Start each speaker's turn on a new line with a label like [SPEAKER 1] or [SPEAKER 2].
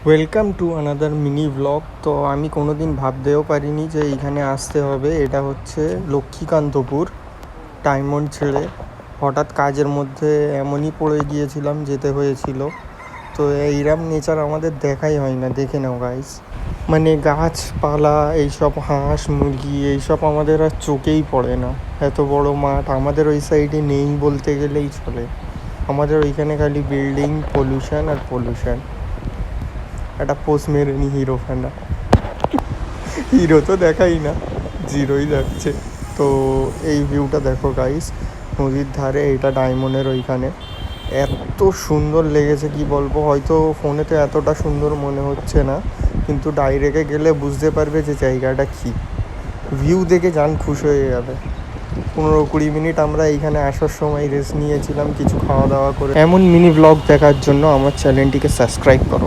[SPEAKER 1] Welcome to another mini blog. তো আমি কোনো দিন ভাবতেও পারিনি যে এইখানে আসতে হবে। এটা হচ্ছে লক্ষ্মীকান্তপুর, ডায়মন্ড ছেড়ে হঠাৎ কাজের মধ্যে এমনই পড়ে গিয়েছিলাম, যেতে হয়েছিল। তো এইরকম নেচার আমাদের দেখাই হয় না, দেখে নাও গাইস। মানে গাছপালা, এইসব হাঁস মুরগি, এইসব আমাদের আর চোখেই পড়ে না। এত বড় মাঠ আমাদের ওই সাইডে নেই বলতে গেলেই চলে। আমাদের ওইখানে খালি বিল্ডিং, পলিউশন আর পলিউশন। একটা পোস্ট মেরে নি হিরো ফ্যানরা, হিরো তো দেখাই না, জিরোই যাচ্ছে। তো এই ভিউটা দেখো গাইস, নদীর ধারে, এটা ডায়মন্ডের ওইখানে। এত সুন্দর লেগেছে কি বলবো, হয়তো ফোনেতে এতটা সুন্দর মনে হচ্ছে না, কিন্তু ডাইরেক্টে গেলে বুঝতে পারবে যে জায়গাটা কী। ভিউ দেখে জান খুশ হয়ে যাবে। 15-20 মিনিট আমরা এইখানে আসার সময় রেস্ট নিয়েছিলাম, কিছু খাওয়া দাওয়া করে। এমন মিনি ব্লগ দেখার জন্য আমার চ্যানেলটিকে সাবস্ক্রাইব করো।